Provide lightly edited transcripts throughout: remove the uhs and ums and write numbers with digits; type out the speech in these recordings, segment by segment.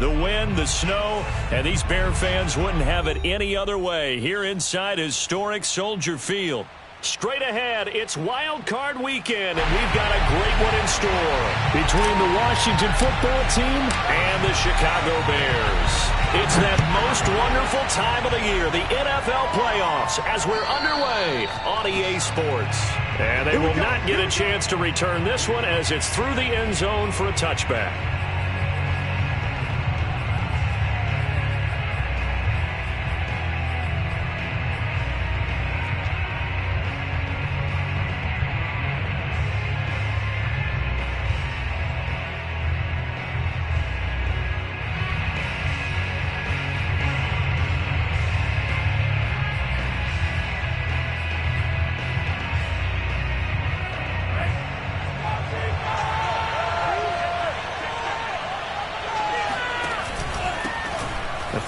The wind, the snow, and these Bear fans wouldn't have it any other way here inside historic Soldier Field. Straight ahead, it's Wild Card Weekend, and we've got a great one in store between the Washington football team and the Chicago Bears. It's that most wonderful time of the year, the NFL playoffs, as we're underway on EA Sports. And they will not get a chance to return this one as it's through the end zone for a touchback.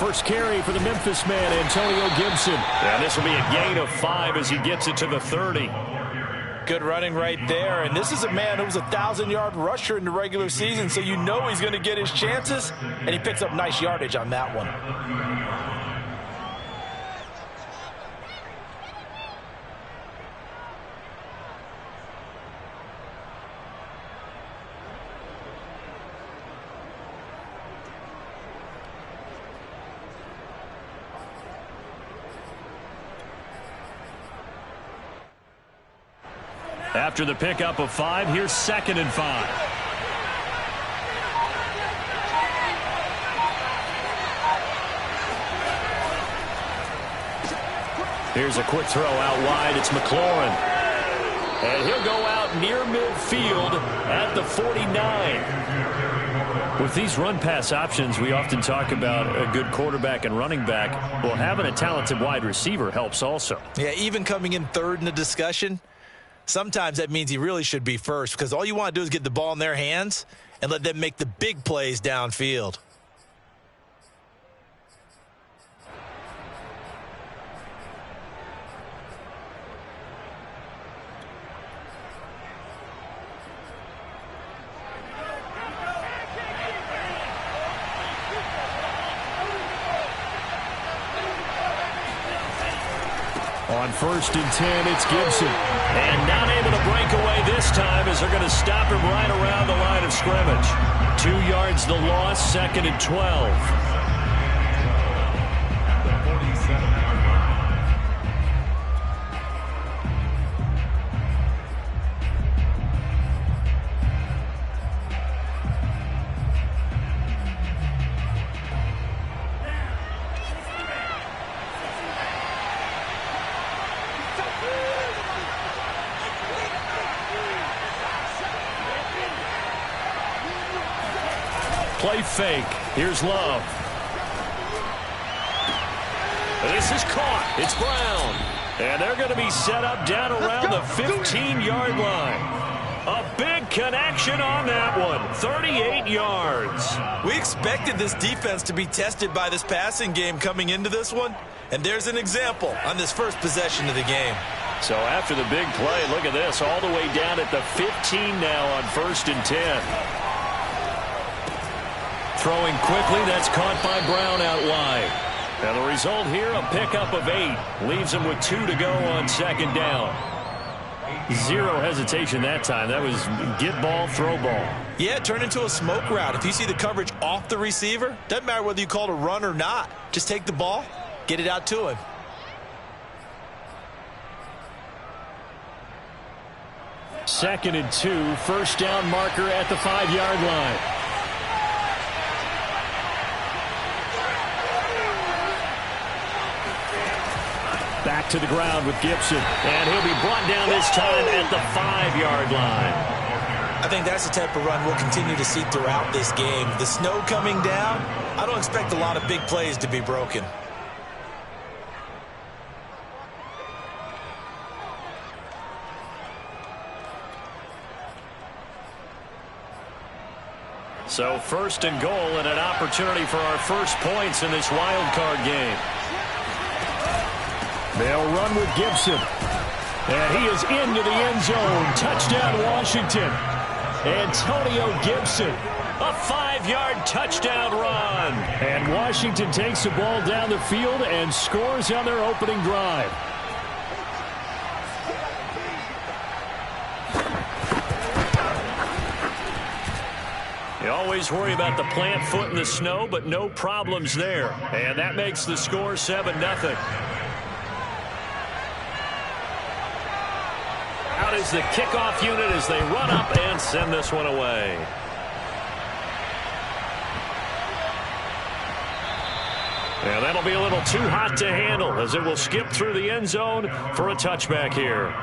First carry for the Memphis man, Antonio Gibson. And this will be a gain of 5 as he gets it to the 30. Good running right there. And this is a man who was a 1,000-yard rusher in the regular season, so you know he's going to get his chances. And he picks up nice yardage on that one. After the pickup of 5, here's 2nd and 5. Here's a quick throw out wide. It's McLaurin. And he'll go out near midfield at the 49. With these run-pass options, we often talk about a good quarterback and running back. Well, having a talented wide receiver helps also. Yeah, even coming in third in the discussion, sometimes that means he really should be first because all you want to do is get the ball in their hands and let them make the big plays downfield. On 1st and 10, it's Gibson. And not able to break away this time as they're going to stop him right around the line of scrimmage. 2 yards the loss, 2nd and 12. Play fake. Here's Love. This is caught. It's Brown. And they're going to be set up down around the 15-yard line. A big connection on that one. 38 yards. We expected this defense to be tested by this passing game coming into this one. And there's an example on this first possession of the game. So after the big play, look at this. All the way down at the 15 now on 1st and 10. Throwing quickly, that's caught by Brown out wide. And the result here, a pickup of 8. Leaves him with 2 to go on 2nd down. Zero hesitation that time. That was get ball, throw ball. Yeah, turn into a smoke route. If you see the coverage off the receiver, doesn't matter whether you call it a run or not. Just take the ball, get it out to him. Second and 2, 1st down marker at the 5-yard line. Back to the ground with Gibson. And he'll be brought down this time at the 5-yard line. I think that's the type of run we'll continue to see throughout this game. The snow coming down, I don't expect a lot of big plays to be broken. So 1st and goal and an opportunity for our first points in this wild card game. They'll run with Gibson. And he is into the end zone. Touchdown, Washington. Antonio Gibson A 5-yard touchdown run. And Washington takes the ball down the field and scores on their opening drive. You always worry about the plant foot in the snow, but no problems there. And that makes the score 7-0. Out is the kickoff unit as they run up and send this one away. And that'll be a little too hot to handle as it will skip through the end zone for a touchback here.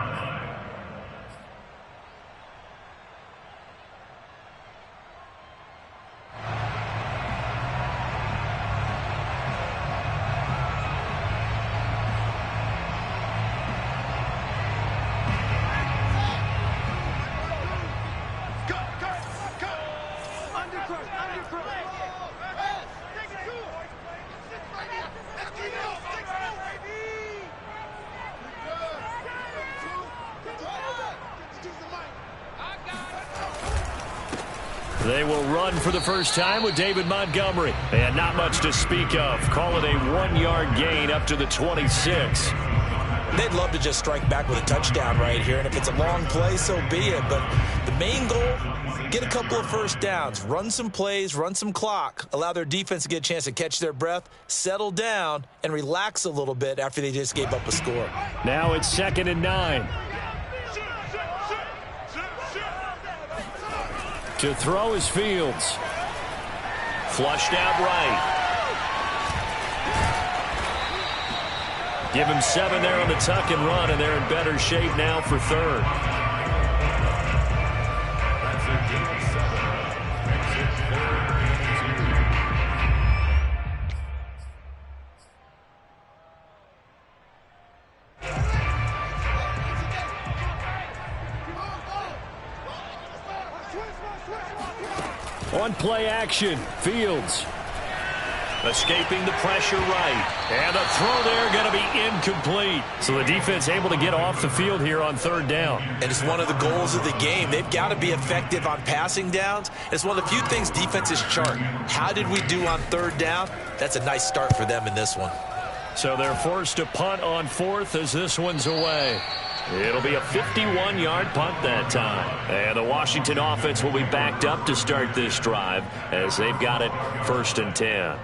They will run for the first time with David Montgomery. And not much to speak of. Call it a 1-yard gain up to the 26. They'd love to just strike back with a touchdown right here. And if it's a long play, so be it. But the main goal, get a couple of first downs. Run some plays, run some clock. Allow their defense to get a chance to catch their breath, settle down, and relax a little bit after they just gave up a score. Now it's 2nd and 9. To throw is Fields. Flushed out right. Give him 7 there on the tuck and run, and they're in better shape now for third. On play action, Fields. Escaping the pressure right. And a throw there going to be incomplete. So the defense able to get off the field here on 3rd down. And it's one of the goals of the game. They've got to be effective on passing downs. It's one of the few things defenses chart. How did we do on 3rd down? That's a nice start for them in this one. So they're forced to punt on 4th as this one's away. It'll be a 51-yard punt that time. And the Washington offense will be backed up to start this drive as they've got it 1st and 10.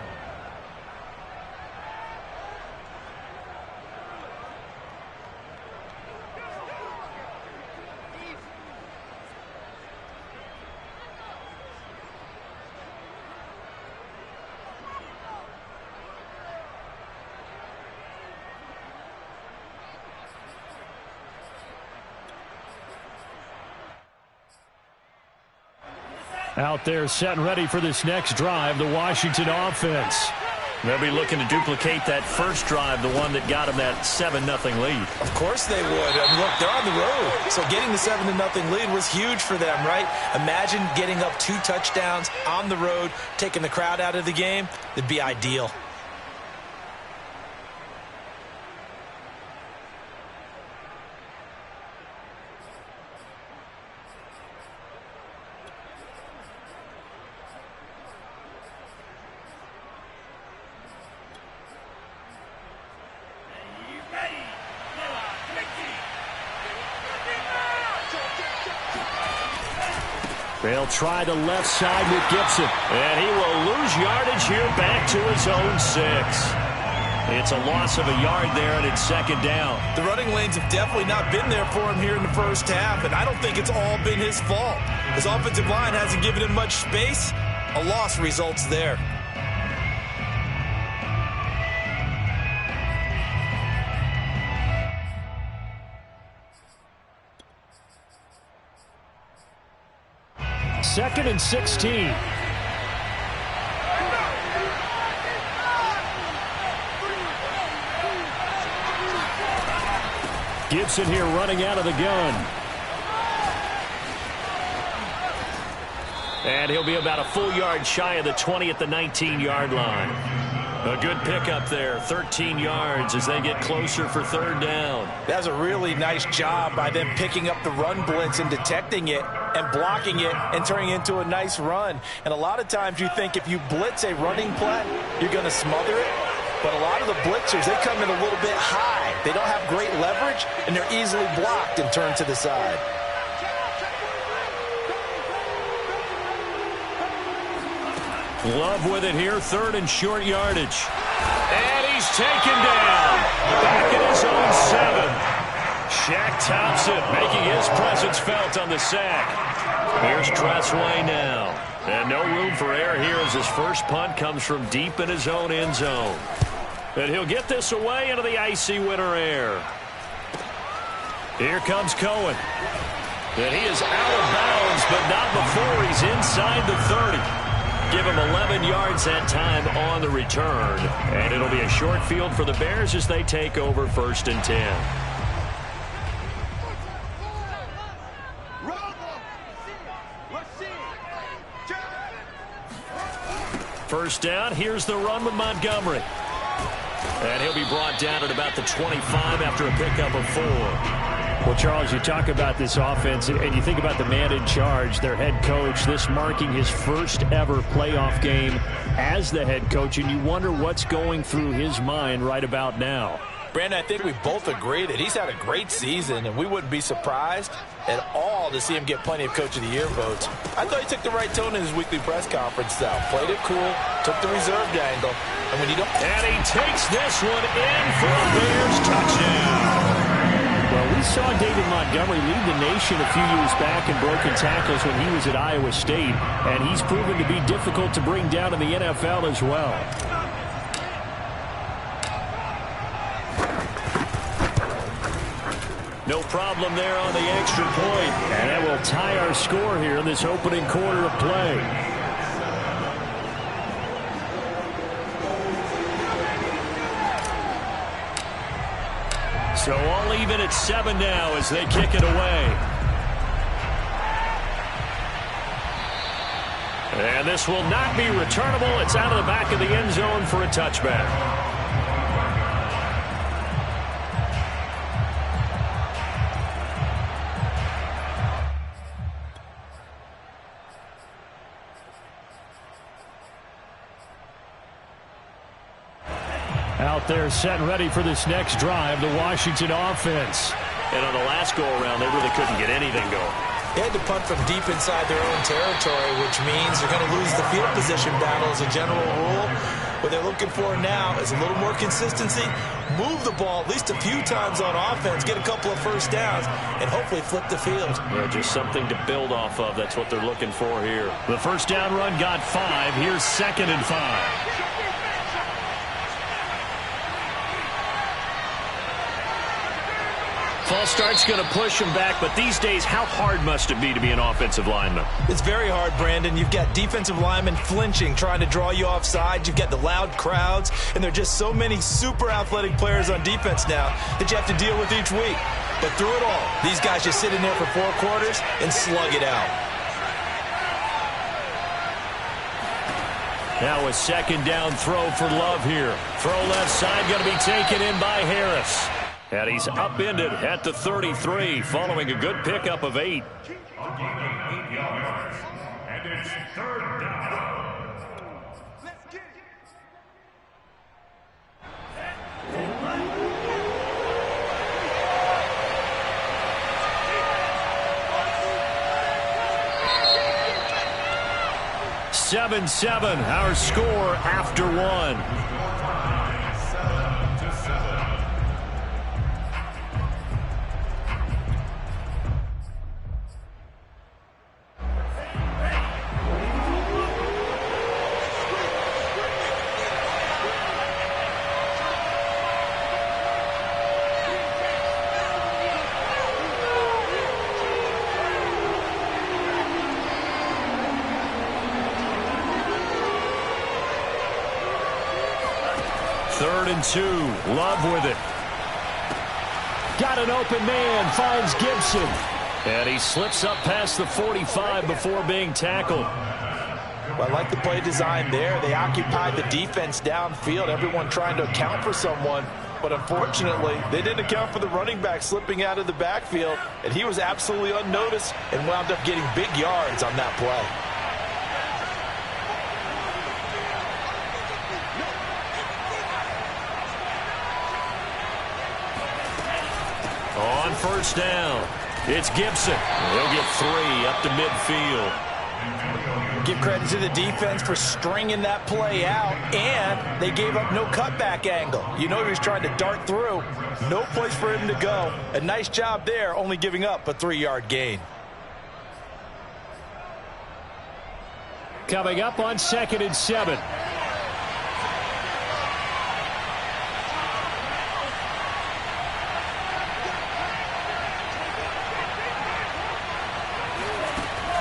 Out there set and ready for this next drive, the Washington offense. They'll be looking to duplicate that first drive, the one that got them that 7-0 lead. Of course they would. I mean, look, they're on the road. So getting the 7-0 lead was huge for them, right? Imagine getting up 2 touchdowns on the road, taking the crowd out of the game. It'd be ideal. They'll try the left side with Gibson. And he will lose yardage here back to his own 6. It's a loss of a yard there, and it's 2nd down. The running lanes have definitely not been there for him here in the first half, and I don't think it's all been his fault. His offensive line hasn't given him much space. A loss results there. Second and 16. Gibson here running out of the gun. And he'll be about a full yard shy of the 20 at the 19-yard line. A good pickup there, 13 yards as they get closer for third down. That's a really nice job by them picking up the run blitz and detecting it and blocking it and turning it into a nice run. And a lot of times you think if you blitz a running play, you're going to smother it. But a lot of the blitzers, they come in a little bit high. They don't have great leverage, and they're easily blocked and turned to the side. Love with it here, third and short yardage. And he's taken down. Back at his own 7. Shaq Thompson making his presence felt on the sack. Here's Tressway now. And no room for error here as his first punt comes from deep in his own end zone. And he'll get this away into the icy winter air. Here comes Cohen. And he is out of bounds, but not before he's inside the 30. Give him 11 yards that time on the return. And it'll be a short field for the Bears as they take over 1st and 10. First down, here's the run with Montgomery. And he'll be brought down at about the 25 after a pickup of 4. Well, Charles, you talk about this offense, and you think about the man in charge, their head coach, this marking his first ever playoff game as the head coach, and you wonder what's going through his mind right about now. Brandon, I think we both agree that he's had a great season, and we wouldn't be surprised at all to see him get plenty of Coach of the Year votes. I thought he took the right tone in his weekly press conference, though. Played it cool, took the reserved angle, and when you don't... And he takes this one in for a Bears touchdown. Well, we saw David Montgomery lead the nation a few years back in broken tackles when he was at Iowa State, and he's proven to be difficult to bring down in the NFL as well. No problem there on the extra point. And that will tie our score here in this opening quarter of play. So all even at 7 now as they kick it away. And this will not be returnable. It's out of the back of the end zone for a touchback. Out there set and ready for this next drive, the Washington offense. And on the last go-around, they really couldn't get anything going. They had to punt from deep inside their own territory, which means they're going to lose the field position battle as a general rule. What they're looking for now is a little more consistency, move the ball at least a few times on offense, get a couple of first downs, and hopefully flip the field. Yeah, just something to build off of. That's what they're looking for here. The first down run got 5. Here's 2nd and 5. False start's going to push him back, but these days, how hard must it be to be an offensive lineman? It's very hard, Brandon. You've got defensive linemen flinching, trying to draw you off sides. You've got the loud crowds, and there are just so many super athletic players on defense now that you have to deal with each week. But through it all, these guys just sit in there for 4 quarters and slug it out. Now a second down throw for Love here. Throw left side going to be taken in by Harris. And he's upended at the 33 following a good pickup of 8. And it's 3rd down. Let's get it. 7-7, our score after 1. Third and 2. Love with it. Got an open man. Finds Gibson. And he slips up past the 45 before being tackled. Well, I like the play design there. They occupied the defense downfield, everyone trying to account for someone. But unfortunately, they didn't account for the running back slipping out of the backfield, and he was absolutely unnoticed and wound up getting big yards on that play. On first down, it's Gibson. He'll get 3 up to midfield. Give credit to the defense for stringing that play out, and they gave up no cutback angle. You know he was trying to dart through. No place for him to go. A nice job there, only giving up a 3-yard gain. Coming up on 2nd and 7.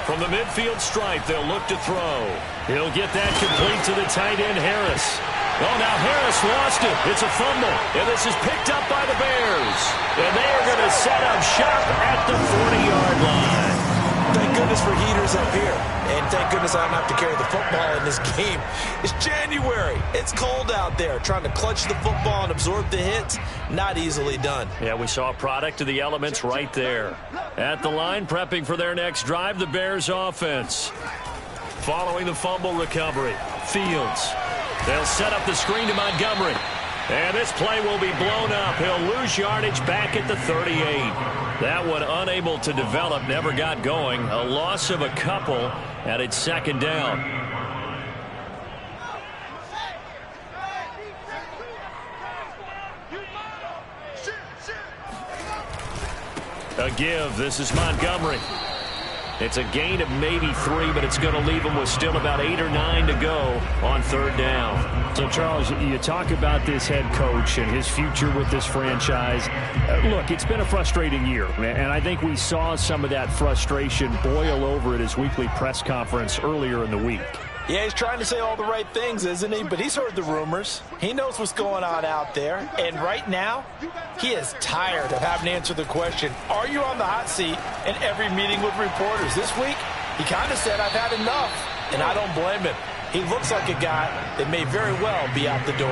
From the midfield stripe, they'll look to throw. He'll get that complete to the tight end, Harris. Oh, now Harris lost it. It's a fumble, and this is picked up by the Bears. And they are going to set up shop at the 40-yard line. Thank goodness for heaters up here. And thank goodness I don't have to carry the football in this game. It's January. It's cold out there. Trying to clutch the football and absorb the hits, not easily done. Yeah, we saw a product of the elements right there. At the line, prepping for their next drive, the Bears offense. Following the fumble recovery, Fields. They'll set up the screen to Montgomery. And this play will be blown up. He'll lose yardage back at the 38. That one unable to develop, never got going. A loss of a couple, and it's 2nd down. A give. This is Montgomery. It's a gain of maybe 3, but it's going to leave them with still about 8 or 9 to go on 3rd down. So, Charles, you talk about this head coach and his future with this franchise. Look, it's been a frustrating year, and I think we saw some of that frustration boil over at his weekly press conference earlier in the week. Yeah, he's trying to say all the right things, isn't he? But he's heard the rumors. He knows what's going on out there. And right now, he is tired of having to answer the question, are you on the hot seat in every meeting with reporters? This week, he kind of said, I've had enough. And I don't blame him. He looks like a guy that may very well be out the door.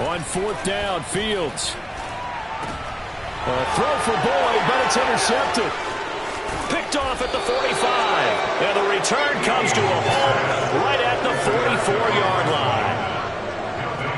On 4th down, Fields. Throw for Boyd, but it's intercepted. Picked off at the 45. And the return comes to a halt right at the 44-yard line.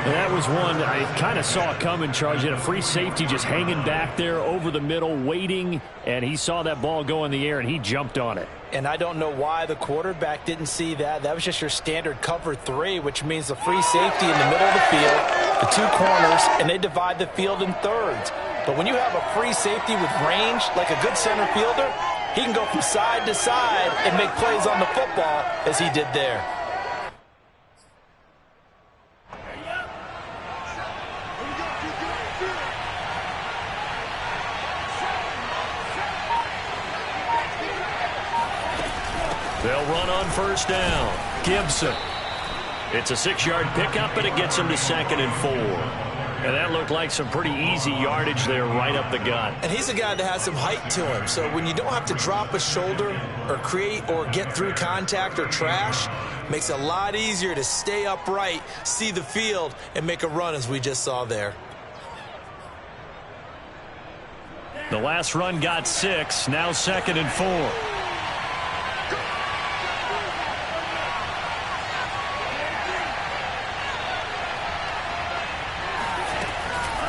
And that was one I kind of saw coming, Charles. You had a free safety just hanging back there over the middle, waiting, and he saw that ball go in the air, and he jumped on it. And I don't know why the quarterback didn't see that. That was just your standard cover 3, which means the free safety in the middle of the field, the 2 corners, and they divide the field in thirds. But when you have a free safety with range, like a good center fielder, he can go from side to side and make plays on the football as he did there. They'll run on 1st down. Gibson. It's a 6-yard pickup, and it gets him to 2nd and 4. And that looked like some pretty easy yardage there right up the gut. And he's a guy that has some height to him. So when you don't have to drop a shoulder or create or get through contact or trash, makes it a lot easier to stay upright, see the field, and make a run as we just saw there. The last run got 6. Now 2nd and 4.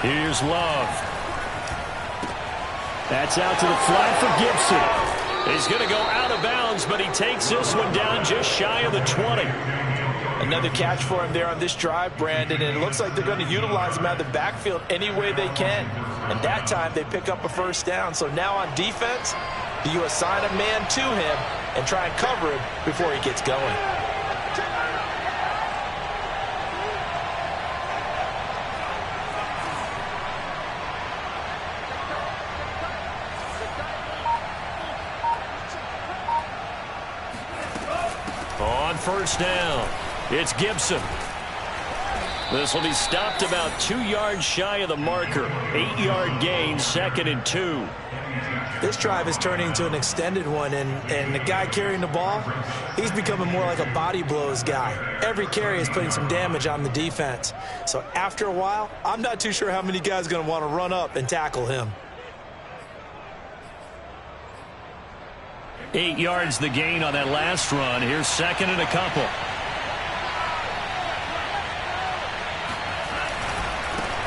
Here's Love. That's out to the flat for Gibson. He's going to go out of bounds, but he takes this one down just shy of the 20. Another catch for him there on this drive, Brandon, and it looks like they're going to utilize him out of the backfield any way they can. And that time they pick up a 1st down. So now on defense, you assign a man to him and try and cover him before he gets going. On 1st down, it's Gibson. This will be stopped about 2 yards shy of the marker. 8-yard gain, 2nd and 2. This drive is turning into an extended one, and the guy carrying the ball, he's becoming more like a body blows guy. Every carry is putting some damage on the defense. So after a while, I'm not too sure how many guys are going to want to run up and tackle him. 8 yards the gain on that last run. Here's 2nd and a couple.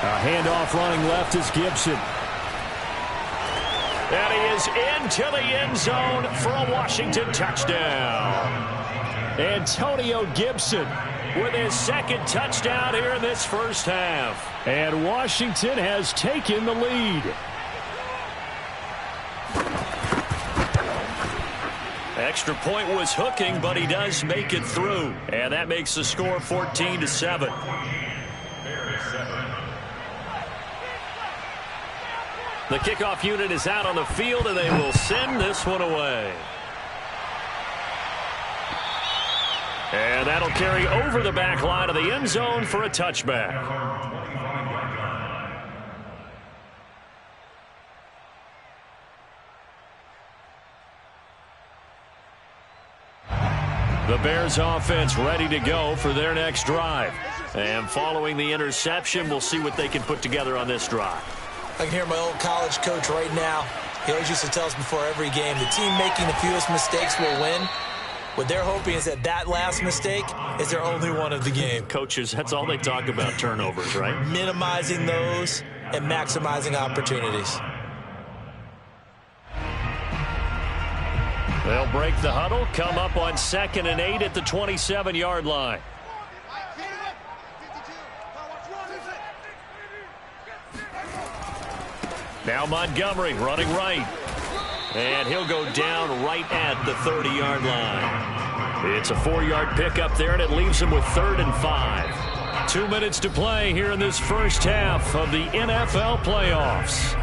A handoff running left is Gibson. And he is into the end zone for a Washington touchdown. Antonio Gibson With his 2nd touchdown here in this first half. And Washington has taken the lead. Extra point was hooking, but he does make it through. And that makes the score 14-7. The kickoff unit is out on the field, and they will send this one away. And that'll carry over the back line of the end zone for a touchback. The Bears offense ready to go for their next drive. And following the interception, we'll see what they can put together on this drive. I can hear my old college coach right now. He always used to tell us before every game, the team making the fewest mistakes will win. What they're hoping is that last mistake is their only one of the game. Coaches, that's all they talk about, turnovers, right? Minimizing those and maximizing opportunities. They'll break the huddle, come up on 2nd and 8 at the 27-yard line. Now Montgomery running right. And he'll go down right at the 30-yard line. It's a 4-yard pickup there, and it leaves him with 3rd and 5. 2 minutes to play here in this first half of the NFL playoffs.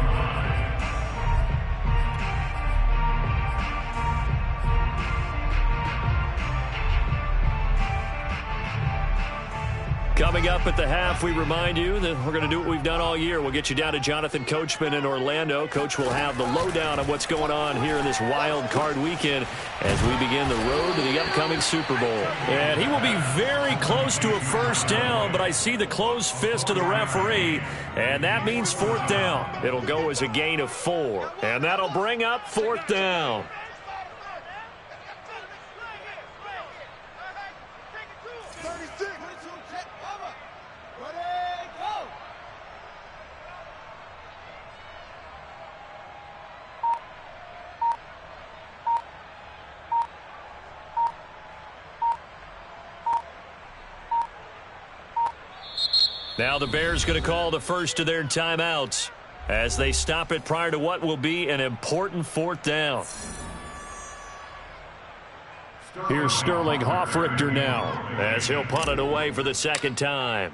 Coming up at the half, we remind you that we're going to do what we've done all year. We'll get you down to Jonathan Coachman in Orlando. Coach will have the lowdown of what's going on here in this wild card weekend as we begin the road to the upcoming Super Bowl. And he will be very close to a first down, but I see the closed fist of the referee, and that means 4th down. It'll go as a gain of 4, and that'll bring up 4th down. Now the Bears going to call the first of their timeouts as they stop it prior to what will be an important 4th down. Here's Sterling Hoffrichter now as he'll punt it away for the 2nd time.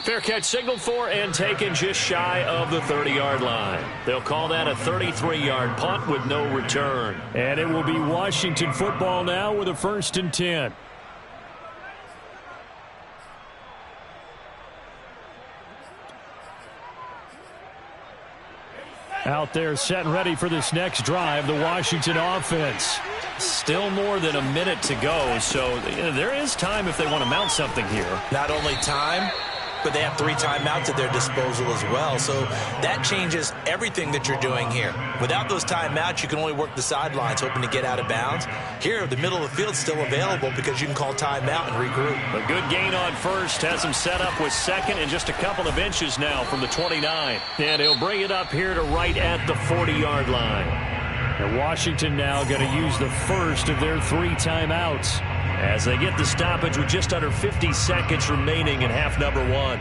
Fair catch signaled for and taken just shy of the 30-yard line. They'll call that a 33-yard punt with no return. And it will be Washington football now with a 1st and 10. Out there set and ready for this next drive, the Washington offense. Still more than a minute to go, so there is time if they want to mount something here. Not only time, but they have 3 timeouts at their disposal as well. So that changes everything that you're doing here. Without those timeouts, you can only work the sidelines, hoping to get out of bounds. Here, the middle of the field's still available because you can call timeout and regroup. A good gain on 1st has him set up with 2nd and just a couple of inches now from the 29. And he'll bring it up here to right at the 40-yard line. And Washington now going to use the first of their 3 timeouts as they get the stoppage with just under 50 seconds remaining in half number 1.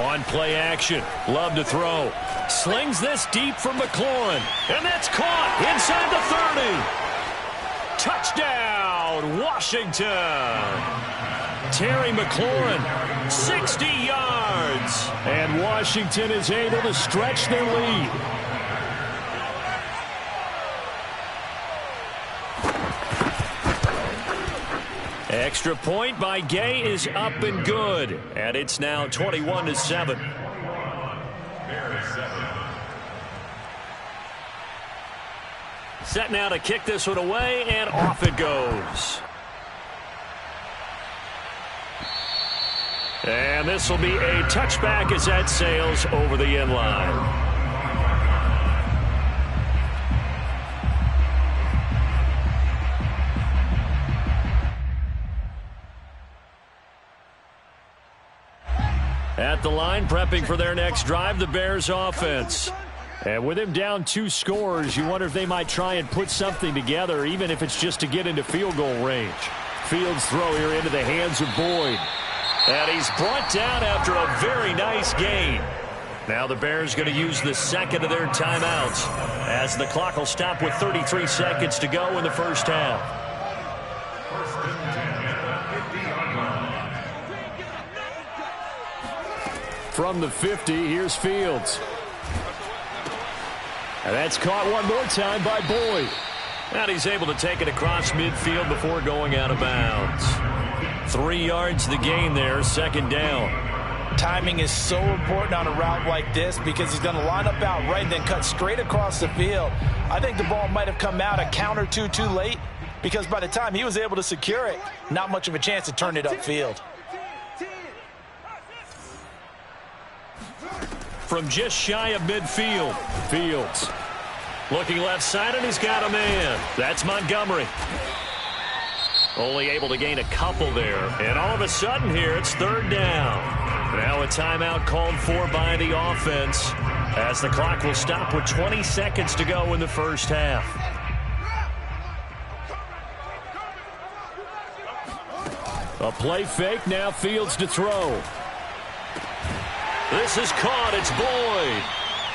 On play action, Love to throw. Slings this deep from McLaurin, and that's caught inside the 30. Touchdown, Washington. Terry McLaurin, 60 yards. And Washington is able to stretch their lead. Extra point by Gay is up and good. And it's now 21-7. Set now to kick this one away, and off it goes. And this will be a touchback as that sails over the end line. At the line, prepping for their next drive, the Bears offense. And with him down 2 scores, you wonder if they might try and put something together, even if it's just to get into field goal range. Fields throw here into the hands of Boyd. And he's brought down after a very nice gain. Now the Bears going to use the second of their timeouts as the clock will stop with 33 seconds to go in the first half. From the 50, here's Fields. And that's caught one more time by Boyd. And he's able to take it across midfield before going out of bounds. 3 yards the gain there, second down. Timing is so important on a route like this because he's going to line up out right and then cut straight across the field. I think the ball might have come out a count or two too late because by the time he was able to secure it, not much of a chance to turn it upfield. From just shy of midfield, Fields looking left side, and he's got a man. That's Montgomery. Only able to gain a couple there. And all of a sudden here, it's third down. Now a timeout called for by the offense as the clock will stop with 20 seconds to go in the first half. A play fake, now Fields to throw. This is caught, it's Boyd.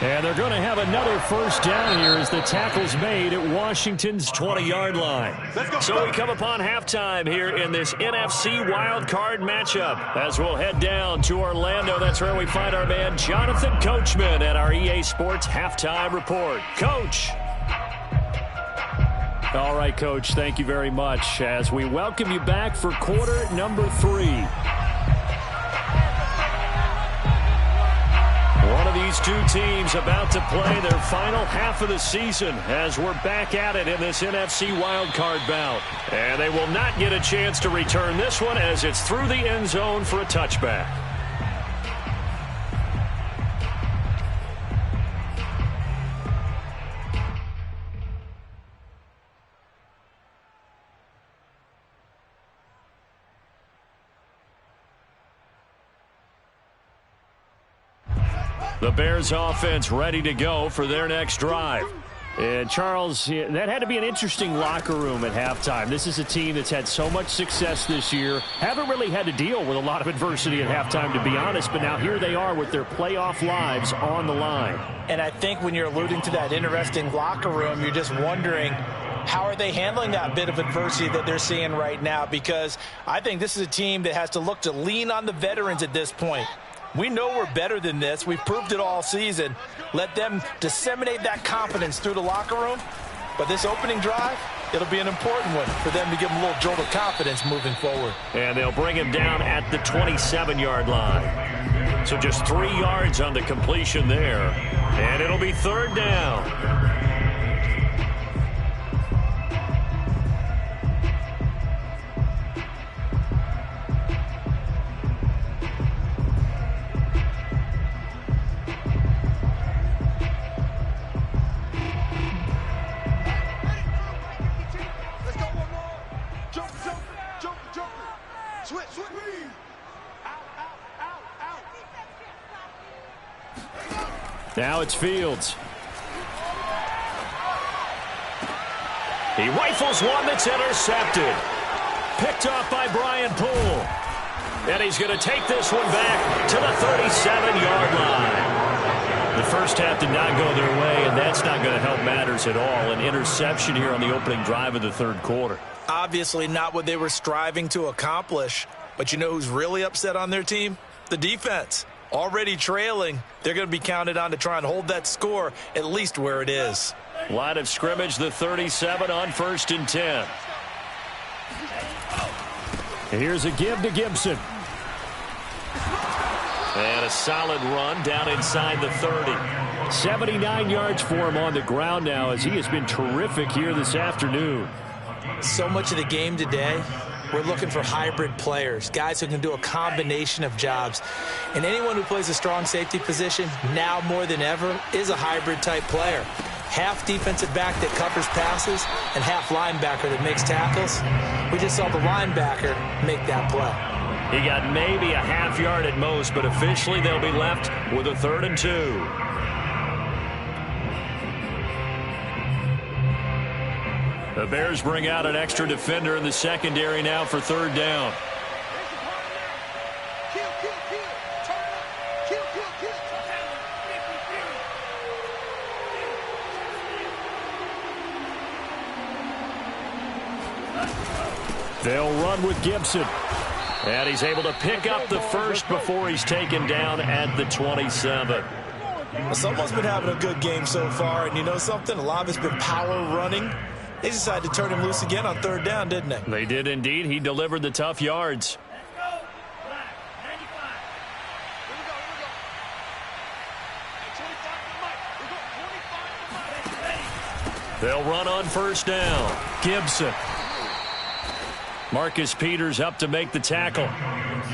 And they're going to have another first down here as the tackle's made at Washington's 20-yard line. So we come upon halftime here in this NFC wildcard matchup as we'll head down to Orlando. That's where we find our man Jonathan Coachman at our EA Sports Halftime Report. Coach. All right, Coach, thank you very much as we welcome you back for quarter number 3. One of these two teams about to play their final half of the season as we're back at it in this NFC wildcard bout. And they will not get a chance to return this one as it's through the end zone for a touchback. The Bears offense ready to go for their next drive. And Charles, that had to be an interesting locker room at halftime. This is a team that's had so much success this year. Haven't really had to deal with a lot of adversity at halftime, to be honest. But now here they are with their playoff lives on the line. And I think when you're alluding to that interesting locker room, you're just wondering, how are they handling that bit of adversity that they're seeing right now? Because I think this is a team that has to look to lean on the veterans at this point. We know we're better than this. We've proved it all season. Let them disseminate that confidence through the locker room. But this opening drive, it'll be an important one for them to give them a little jolt of confidence moving forward. And they'll bring him down at the 27-yard line. So just 3 yards on the completion there. And it'll be third down. Now it's Fields. He rifles one that's intercepted. Picked off by Brian Poole. And he's going to take this one back to the 37-yard line. The first half did not go their way, and that's not going to help matters at all. An interception here on the opening drive of the third quarter. Obviously not what they were striving to accomplish. But you know who's really upset on their team? The defense. Already trailing, they're going to be counted on to try and hold that score at least where it is. Line of scrimmage, the 37 on 1st and 10. Here's a give to Gibson. And a solid run down inside the 30. 79 yards for him on the ground now as he has been terrific here this afternoon. So much of the game today, we're looking for hybrid players, guys who can do a combination of jobs. And anyone who plays a strong safety position, now more than ever, is a hybrid type player. Half defensive back that covers passes and half linebacker that makes tackles. We just saw the linebacker make that play. He got maybe a half yard at most, but officially they'll be left with a 3rd and 2. The Bears bring out an extra defender in the secondary now for 3rd down. They'll run with Gibson. And he's able to pick up the first before he's taken down at the 27. Well, someone's been having a good game so far, and you know something? A lot of it's been power running. They decided to turn him loose again on 3rd down, didn't they? They did indeed. He delivered the tough yards. They'll run on 1st down. Gibson. Marcus Peters up to make the tackle.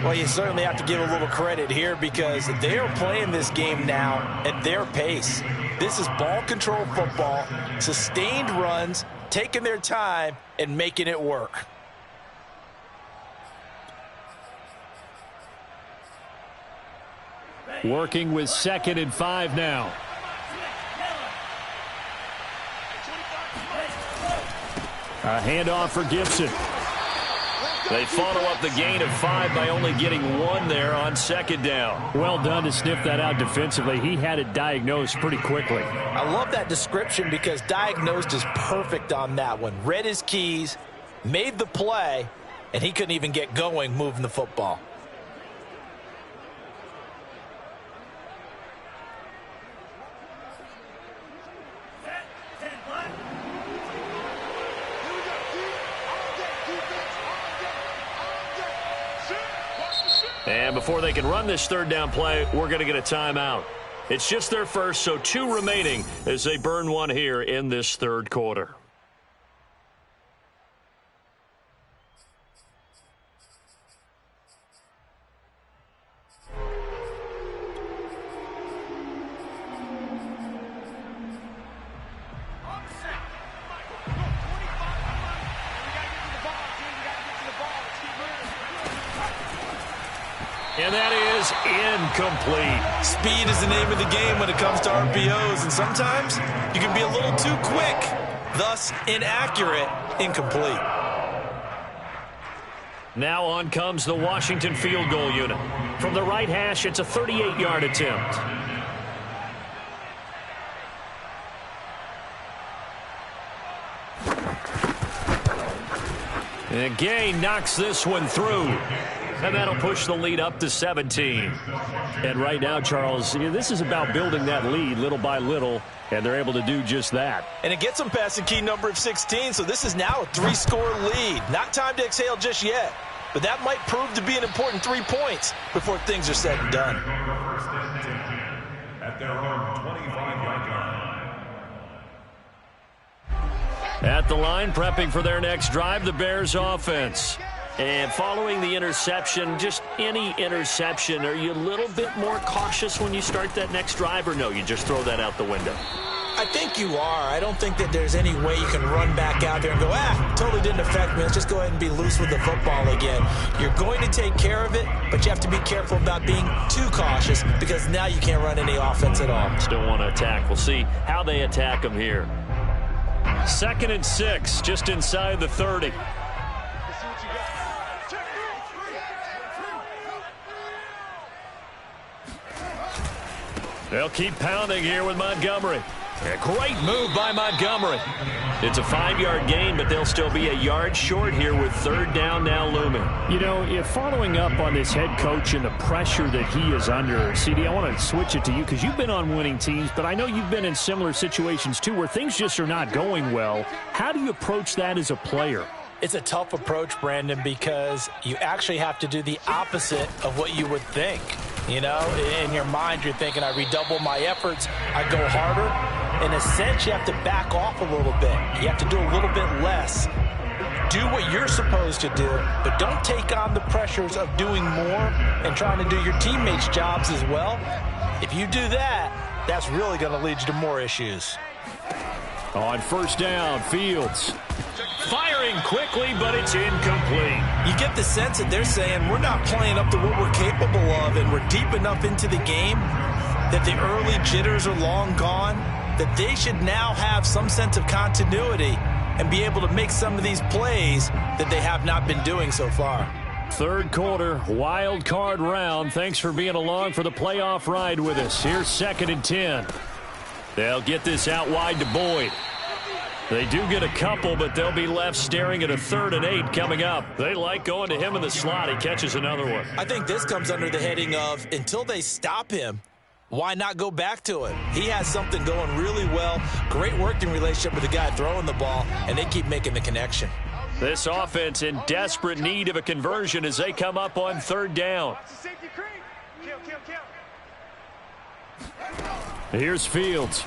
Well, you certainly have to give a little credit here because they're playing this game now at their pace. This is ball control football, sustained runs, taking their time and making it work. Working with 2nd and 5 now. A handoff for Gibson. They follow up the gain of 5 by only getting 1 there on 2nd down. Well done to sniff that out defensively. He had it diagnosed pretty quickly. I love that description because diagnosed is perfect on that one. Read his keys, made the play, and he couldn't even get going moving the football. And before they can run this 3rd down play, we're going to get a timeout. It's just their first, so 2 remaining as they burn 1 here in this 3rd quarter. And that is incomplete. Speed is the name of the game when it comes to RPOs, and sometimes you can be a little too quick, thus inaccurate, incomplete. Now on comes the Washington field goal unit. From the right hash, it's a 38-yard attempt. And Gay knocks this one through. And that'll push the lead up to 17. And right now, Charles, this is about building that lead little by little, and they're able to do just that. And it gets them past the key number of 16, so this is now a 3-score lead. Not time to exhale just yet, but that might prove to be an important 3 points before things are said and done. At their own 25-yard line. At the line, prepping for their next drive, the Bears offense. And following the interception, just any interception, are you a little bit more cautious when you start that next drive, or no, you just throw that out the window? I think you are. I don't think that there's any way you can run back out there and go, totally didn't affect me. Let's just go ahead and be loose with the football again. You're going to take care of it, but you have to be careful about being too cautious because now you can't run any offense at all. Still want to attack. We'll see how they attack them here. 2nd and 6, just inside the 30. They'll keep pounding here with Montgomery. A great move by Montgomery. It's a 5-yard gain, but they'll still be a yard short here with third down now looming. You know, if following up on this head coach and the pressure that he is under, CD, I want to switch it to you because you've been on winning teams, but I know you've been in similar situations too where things just are not going well. How do you approach that as a player? It's a tough approach, Brandon, because you actually have to do the opposite of what you would think. You know, in your mind, you're thinking, I redouble my efforts, I go harder. In a sense, you have to back off a little bit. You have to do a little bit less. Do what you're supposed to do, but don't take on the pressures of doing more and trying to do your teammates' jobs as well. If you do that, that's really going to lead you to more issues. On first down, Fields. Firing quickly, but it's incomplete. You get the sense that they're saying we're not playing up to what we're capable of, and we're deep enough into the game that the early jitters are long gone, that they should now have some sense of continuity and be able to make some of these plays that they have not been doing so far. Third quarter, wild card round. Thanks for being along for the playoff ride with us. Here's 2nd and 10. They'll get this out wide to Boyd. They do get a couple, but they'll be left staring at a 3rd and 8 coming up. They like going to him in the slot. He catches another one. I think this comes under the heading of until they stop him, why not go back to it? He has something going really well. Great working relationship with the guy throwing the ball, and they keep making the connection. This offense in desperate need of a conversion as they come up on 3rd down. Here's Fields.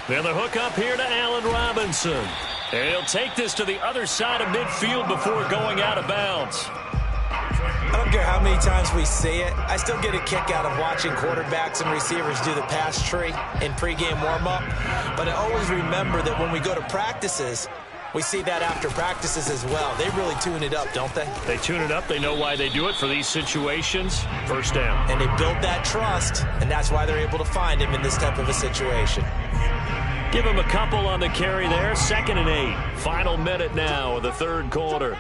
Then the hook up here to Allen Robinson. And he'll take this to the other side of midfield before going out of bounds. I don't care how many times we see it. I still get a kick out of watching quarterbacks and receivers do the pass tree in pregame warm-up. But I always remember that when we go to practices, we see that after practices as well. They really tune it up, don't they? They tune it up. They know why they do it for these situations. First down. And they build that trust, and that's why they're able to find him in this type of a situation. Give him a couple on the carry there. 2nd and 8. Final minute now of the 3rd quarter.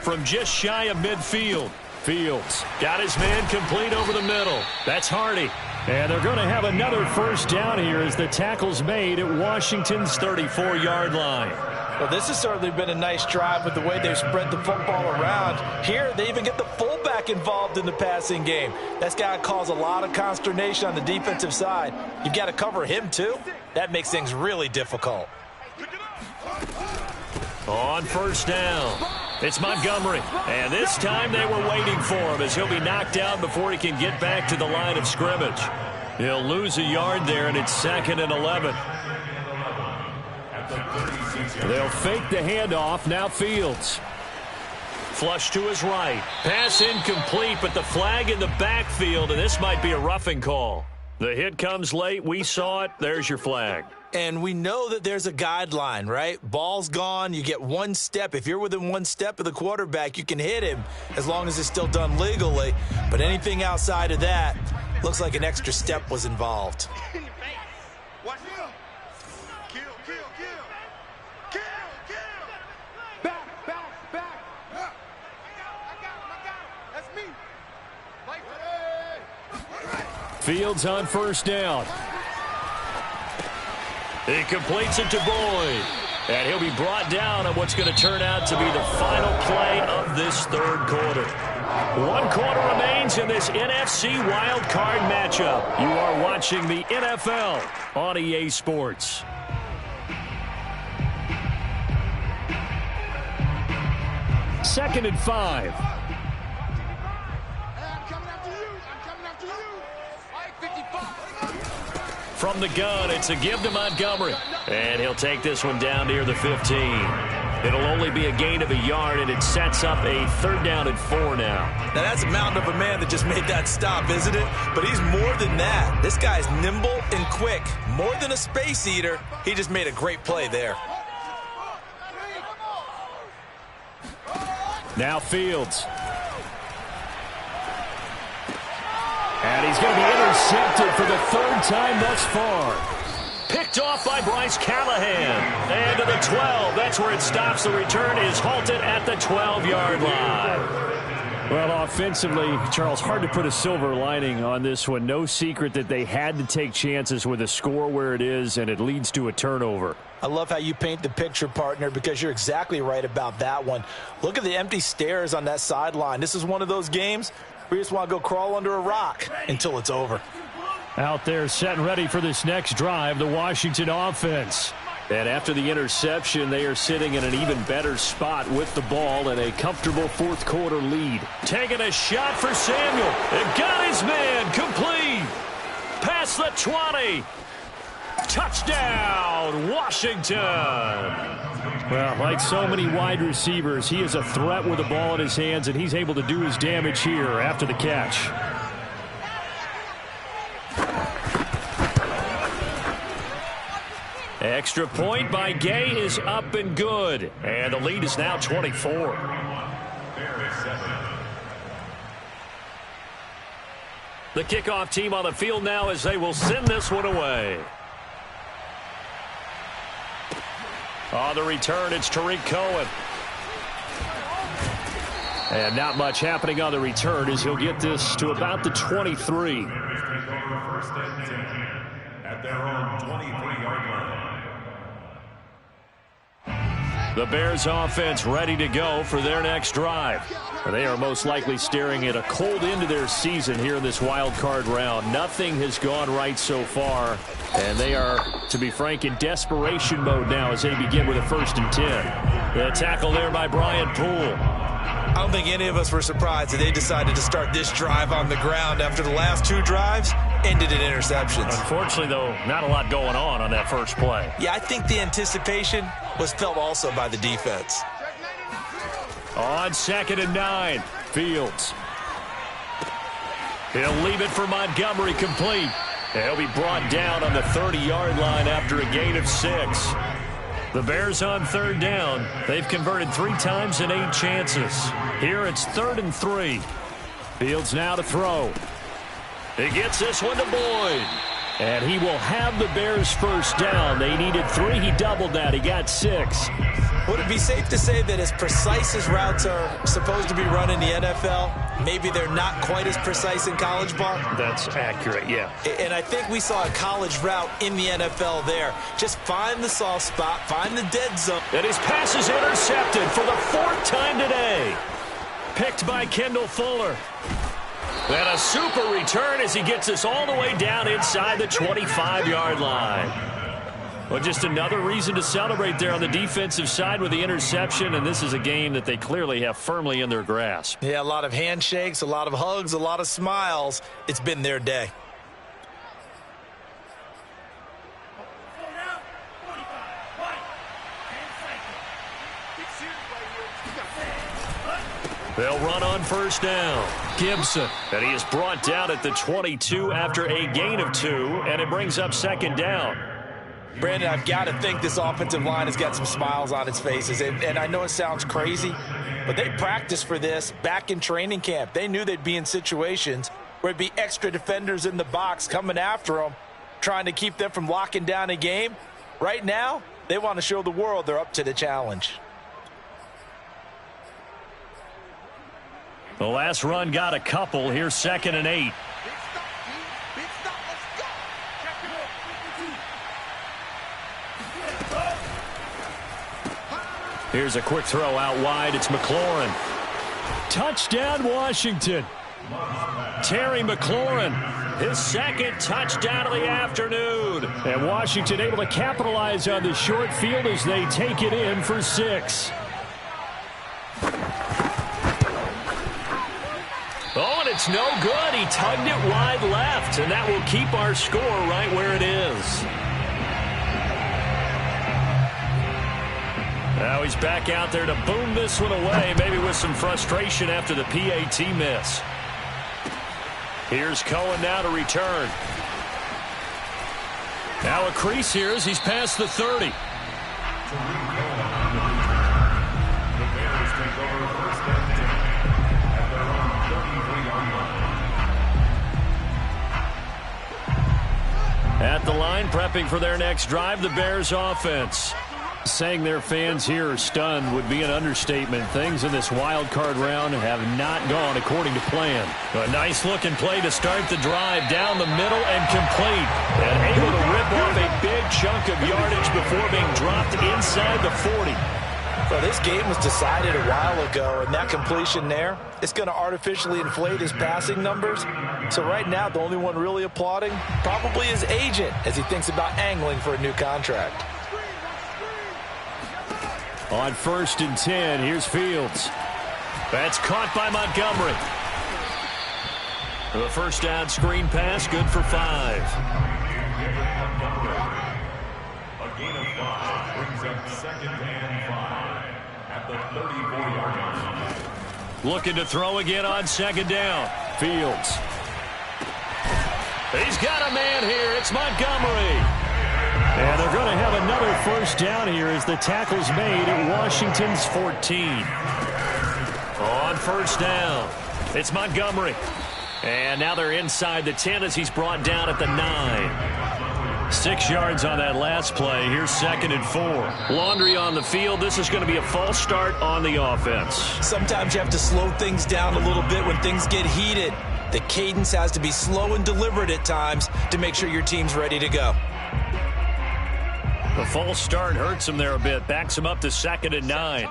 From just shy of midfield, Fields got his man complete over the middle. That's Hardy. And they're going to have another first down here as the tackle's made at Washington's 34-yard line. Well, this has certainly been a nice drive with the way they've spread the football around. Here, they even get the fullback involved in the passing game. That's got to cause a lot of consternation on the defensive side. You've got to cover him, too. That makes things really difficult. On first down, it's Montgomery. And this time they were waiting for him as he'll be knocked down before he can get back to the line of scrimmage. He'll lose a yard there, and it's 2nd and 11. They'll fake the handoff. Now Fields. Flush to his right. Pass incomplete, but the flag in the backfield, and this might be a roughing call. The hit comes late. We saw it. There's your flag. And we know that there's a guideline, right? Ball's gone. You get one step. If you're within one step of the quarterback, you can hit him as long as it's still done legally. But anything outside of that, looks like an extra step was involved. Fields on first down. He completes it to Boyd. And he'll be brought down on what's going to turn out to be the final play of this 3rd quarter. 1 quarter remains in this NFC Wild Card matchup. You are watching the NFL on EA Sports. Second and 5. From the gun, it's a give to Montgomery. And he'll take this one down near the 15. It'll only be a gain of a yard, and it sets up a 3rd down and 4 now. Now, that's a mountain of a man that just made that stop, isn't it? But he's more than that. This guy's nimble and quick. More than a space eater. He just made a great play there. Now Fields. And he's going to be intercepted for the 3rd time thus far. Picked off by Bryce Callahan. And to the 12. That's where it stops. The return is halted at the 12-yard line. Well, offensively, Charles, hard to put a silver lining on this one. No secret that they had to take chances with a score where it is, and it leads to a turnover. I love how you paint the picture, partner, because you're exactly right about that one. Look at the empty stares on that sideline. This is one of those games where you just want to go crawl under a rock until it's over. Out there set and ready for this next drive, the Washington offense. And after the interception, they are sitting in an even better spot with the ball and a comfortable fourth quarter lead. Taking a shot for Samuel. It got his man. Complete. Past the 20. Touchdown, Washington. Well, like so many wide receivers, he is a threat with the ball in his hands, and he's able to do his damage here after the catch. Extra point by Gay is up and good. And the lead is now 24. The kickoff team on the field now as they will send this one away. On the return, it's Tariq Cohen. And not much happening on the return as he'll get this to about the 23. At their own 23-yard line. The Bears offense ready to go for their next drive. They are most likely staring at a cold end to their season here in this wild card round. Nothing has gone right so far, and they are, to be frank, in desperation mode now as they begin with a 1st and 10. The tackle there by Brian Poole. I don't think any of us were surprised that they decided to start this drive on the ground after the last 2 drives ended in interceptions. Unfortunately, though, not a lot going on that first play. Yeah, I think the anticipation was felt also by the defense. On 2nd and 9, Fields. He'll leave it for Montgomery, complete. He'll be brought down on the 30-yard line after a gain of 6. The Bears on 3rd down. They've converted 3 times in 8 chances. Here it's 3rd and 3. Fields now to throw. He gets this one to Boyd. And he will have the Bears' 1st down. They needed 3. He doubled that. He got 6. Would it be safe to say that as precise as routes are supposed to be run in the NFL, maybe they're not quite as precise in college ball? That's accurate, yeah. And I think we saw a college route in the NFL there. Just find the soft spot, find the dead zone. And his pass is intercepted for the 4th time today. Picked by Kendall Fuller. And a super return as he gets us all the way down inside the 25-yard line. Well, just another reason to celebrate there on the defensive side with the interception, and this is a game that they clearly have firmly in their grasp. Yeah, a lot of handshakes, a lot of hugs, a lot of smiles. It's been their day. They'll run on 1st down. Gibson. And he is brought down at the 22 after a gain of 2, and it brings up 2nd down. Brandon, I've got to think this offensive line has got some smiles on its faces. And I know it sounds crazy, but they practiced for this back in training camp. They knew they'd be in situations where it'd be extra defenders in the box coming after them, trying to keep them from locking down a game. Right now, they want to show the world they're up to the challenge. The last run got a couple. Here's 2nd and 8. Here's a quick throw out wide. It's McLaurin. Touchdown, Washington. Terry McLaurin, his 2nd touchdown of the afternoon. And Washington able to capitalize on the short field as they take it in for 6. Oh, and it's no good. He tugged it wide left, and that will keep our score right where it is. Now he's back out there to boom this one away, maybe with some frustration after the PAT miss. Here's Cohen now to return. Now a crease here as he's past the 30. At the line, prepping for their next drive, the Bears offense. Saying their fans here are stunned would be an understatement. Things in this wild card round have not gone according to plan. A nice-looking play to start the drive down the middle and complete. And able to rip off a big chunk of yardage before being dropped inside the 40. Well, this game was decided a while ago, and that completion there, it's going to artificially inflate his passing numbers. So right now, the only one really applauding probably his agent as he thinks about angling for a new contract. On 1st and 10, here's Fields. That's caught by Montgomery. The first down screen pass, good for 5. A gain of 5 brings up 2nd and 5 at the 34-yard line. Looking to throw again on 2nd down. Fields. He's got a man here. It's Montgomery. And they're going to have another first down here as the tackle's made at Washington's 14. On 1st down, it's Montgomery. And now they're inside the 10 as he's brought down at the 9. 6 yards on that last play. Here's 2nd and 4. Laundry on the field. This is going to be a false start on the offense. Sometimes you have to slow things down a little bit when things get heated. The cadence has to be slow and deliberate at times to make sure your team's ready to go. The false start hurts him there a bit. Backs him up to 2nd and 9.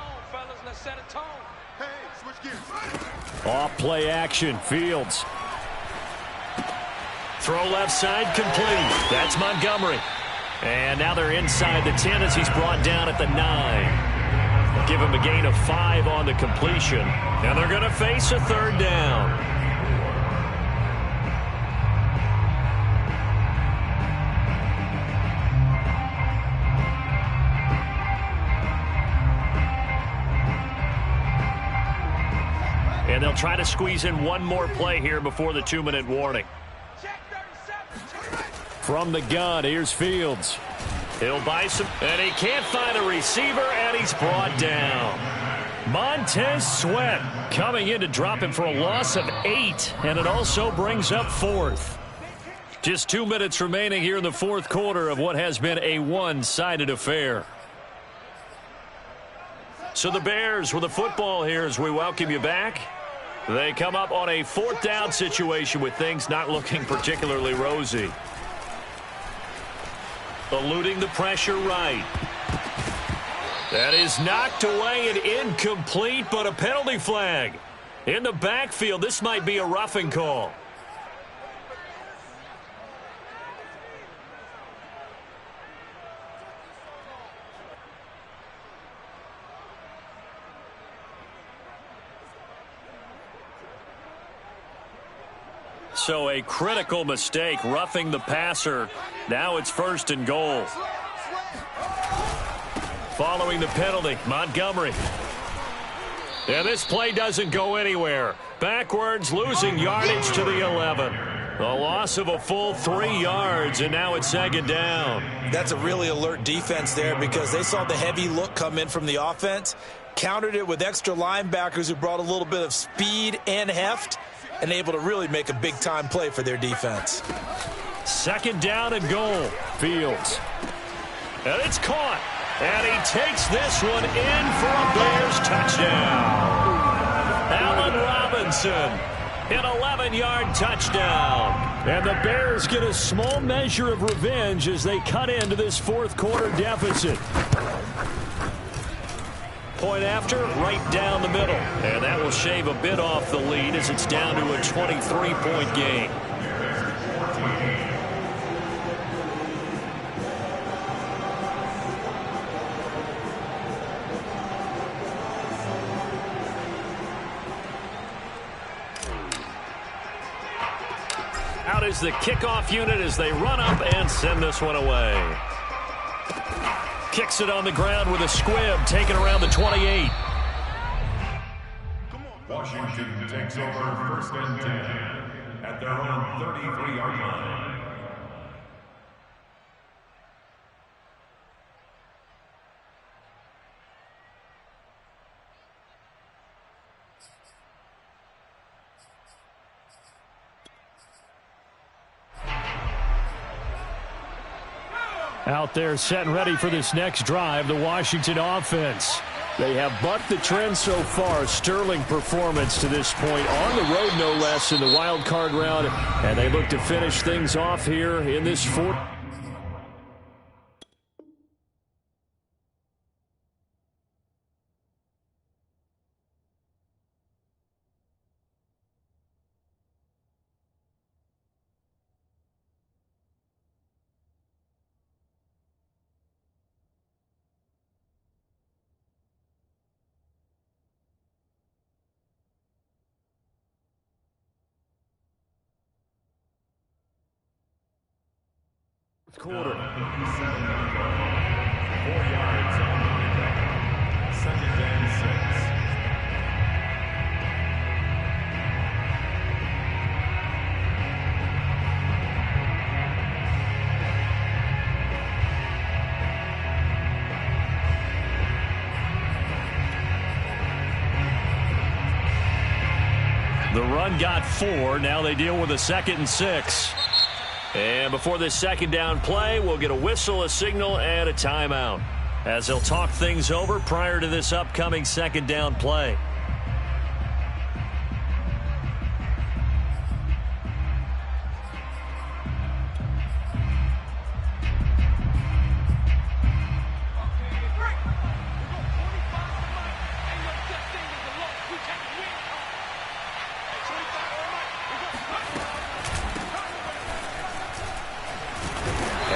Off play action. Fields. Throw left side complete. That's Montgomery. And now they're inside the 10 as he's brought down at the 9. Give him a gain of 5 on the completion. And they're going to face a 3rd down. And they'll try to squeeze in one more play here before the 2-minute warning. From the gun, here's Fields. He'll buy some, and he can't find a receiver, and he's brought down. Montez Sweat coming in to drop him for a loss of 8, and it also brings up 4th. Just 2 minutes remaining here in the 4th quarter of what has been a one-sided affair. So the Bears with the football here as we welcome you back. They come up on a 4th down situation with things not looking particularly rosy. Eluding the pressure right. That is knocked away and incomplete, but a penalty flag. In the backfield, this might be a roughing call. So a critical mistake, roughing the passer. Now it's 1st and goal. Following the penalty, Montgomery. And this play doesn't go anywhere. Backwards, losing yardage to the 11. A loss of a full 3 yards, and now it's 2nd down. That's a really alert defense there because they saw the heavy look come in from the offense, countered it with extra linebackers who brought a little bit of speed and heft, and able to really make a big-time play for their defense. 2nd down and goal. Fields. And it's caught. And he takes this one in for a Bears touchdown. Allen Robinson, an 11-yard touchdown. And the Bears get a small measure of revenge as they cut into this 4th quarter deficit. Point after, right down the middle. And that will shave a bit off the lead as it's down to a 23-point game. Out is the kickoff unit as they run up and send this one away. Kicks it on the ground with a squib, taken around the 28. Washington takes over 1st and 10 at their own 33-yard line. Out there set and ready for this next drive, the Washington offense. They have bucked the trend so far. Sterling performance to this point on the road, no less, in the wild card round. And they look to finish things off here in this fourth. Quarter. 4 yards on the pickup. Second and 6. The run got 4. Now they deal with a 2nd and 6. And before this second down play, we'll get a whistle, a signal, and a timeout as they'll talk things over prior to this upcoming second down play.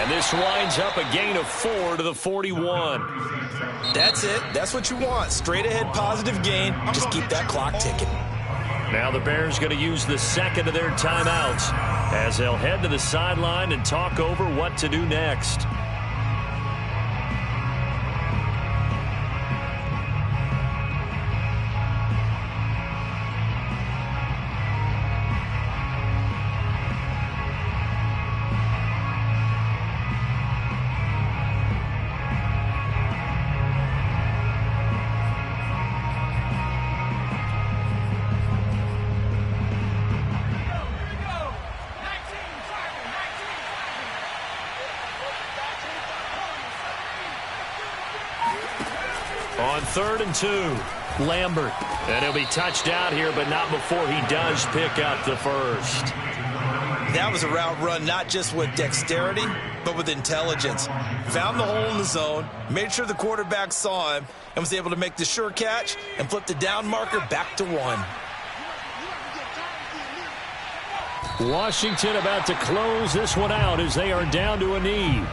This winds up a gain of 4 to the 41. That's it. That's what you want. Straight ahead positive gain. Just keep that clock ticking. Now the Bears going to use the second of their timeouts as they'll head to the sideline and talk over what to do next. On 3rd and 2, Lambert. And he'll be touched out here, but not before he does pick up the first. That was a route run not just with dexterity, but with intelligence. Found the hole in the zone, made sure the quarterback saw him, and was able to make the sure catch and flip the down marker back to 1. Washington about to close this one out as they are down to a knee.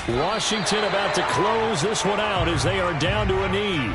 Washington about to close this one out as they are down to a knee.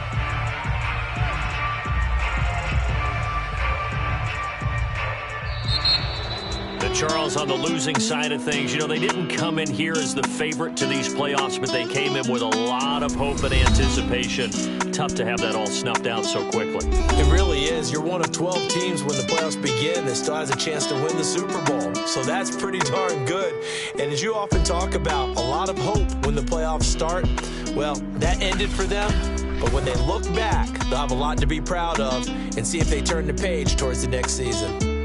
Charles, on the losing side of things, you know, they didn't come in here as the favorite to these playoffs, but they came in with a lot of hope and anticipation. Tough to have that all snuffed out so quickly. It really is. You're one of 12 teams when the playoffs begin that still has a chance to win the Super Bowl. So that's pretty darn good. And as you often talk about, a lot of hope when the playoffs start. Well, that ended for them. But when they look back, they'll have a lot to be proud of and see if they turn the page towards the next season.